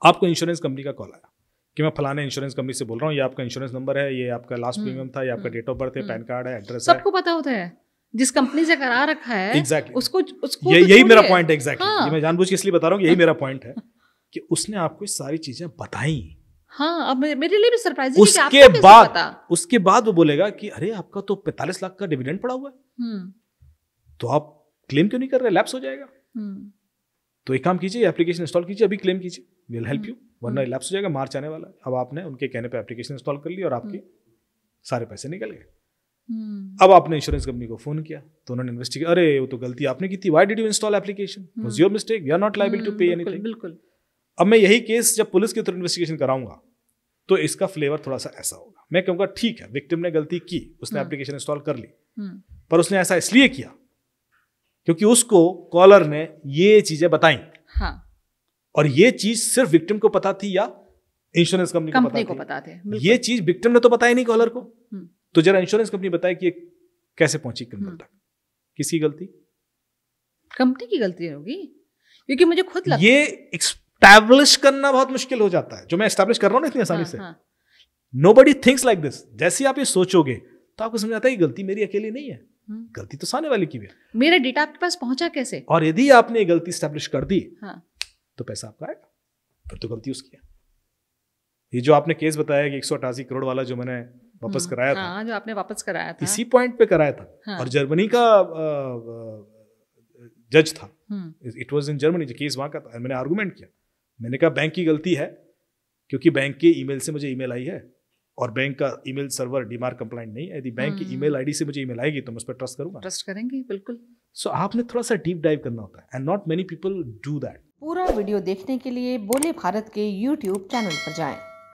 आपको insurance company का call आया कि मैं फलाने इंश्योरेंस कंपनी से बोल रहा हूँ, ये आपका इंश्योरेंस नंबर है, ये आपका लास्ट प्रीमियम था, ये आपका डेट ऑफ बर्थ है, पैन कार्ड है, एड्रेस है, सबको पता होता है जिस कंपनी से करा रखा है। एग्जैक्टली उसको यही मेरा पॉइंट है। एग्जैक्टली हाँ। ये मैं जानबूझ के इसलिए बता रहा हूँ, यही मेरा पॉइंट है कि उसने आपको सारी चीजें बताई। हाँ, अब मेरे लिए भी सरप्राइजिंग है कि आपको कैसे पता? उसके बाद वो बोलेगा कि अरे आपका तो 45 लाख का डिविडेंड पड़ा हुआ है, तो आप क्लेम क्यों नहीं कर रहे, लैप्स हो जाएगा। तो एक काम कीजिए, एप्लीकेशन इंस्टॉल कीजिए, अभी क्लेम कीजिए, विल हेल्प यू, वरना लैप्स हो जाएगा, मार्च आने वाला है। अब आपने उनके कहने पे एप्लीकेशन इंस्टॉल कर ली और आपके सारे पैसे निकल गए। अब आपने इंश्योरेंस कंपनी को फोन किया तो उन्होंने इन्वेस्टिगेट, अरे वो तो गलती आपने की थी, why did you install application, was your mistake, we are not liable to pay anything. बिल्कुल। अब मैं यही केस जब पुलिस के थ्रू इन्वेस्टिगेशन कराऊंगा तो इसका फ्लेवर थोड़ा सा ऐसा होगा, मैं कहूँगा ठीक है विक्टिम ने गलती की, उसने एप्लीकेशन इंस्टॉल कर ली, पर उसने ऐसा इसलिए किया क्योंकि उसको कॉलर ने ये चीजें बताई। हाँ। और ये चीज सिर्फ विक्टिम को पता थी या इंश्योरेंस कंपनी को पता थी? ये चीज विक्टिम ने तो बताया नहीं कॉलर को, तो जरा इंश्योरेंस कंपनी बताए कि ये कैसे पहुंची क्रिमिनल तक, किसकी गलती? कंपनी की गलती होगी, क्योंकि मुझे खुद लगता ये एस्टैब्लिश करना बहुत मुश्किल हो जाता है, जो मैं एस्टैब्लिश कर रहा हूं ना इतनी आसानी से। Nobody thinks like this. जैसे आप ये सोचोगे तो आपको समझ आता है कि गलती मेरी अकेली नहीं है, गलती तो सामने वाले की भी है। मेरा डेटा आपके पास पहुंचा कैसे? और यदि आपने ये गलती एस्टैब्लिश कर दी तो पैसा आपका आएगा, फिर तो गलती उसकी है। ये जो आपने केस बताया कि 188 करोड़ वाला जो मैंने वापस कराया था, जो आपने वापस कराया था, इसी पॉइंट पे कराया था। और जर्मनी का जज था, इट वाज इन जर्मनी, जो केस वहां का था। मैंने आर्गुमेंट किया, मैंने कहा बैंक की गलती है क्योंकि बैंक के ईमेल से मुझे ईमेल आई है और बैंक का ईमेल सर्वर डीमार्क कंप्लाइंट नहीं है। यदि बैंक की ईमेल आईडी से मुझे ईमेल आएगी तो मैं उस पर ट्रस्ट करूंगा। ट्रस्ट करेंगे, बिल्कुल। सो आपने थोड़ा सा डीप डाइव करना होता है, and not many people do that. पूरा वीडियो देखने के लिए बोले भारत के YouTube चैनल पर जाएं।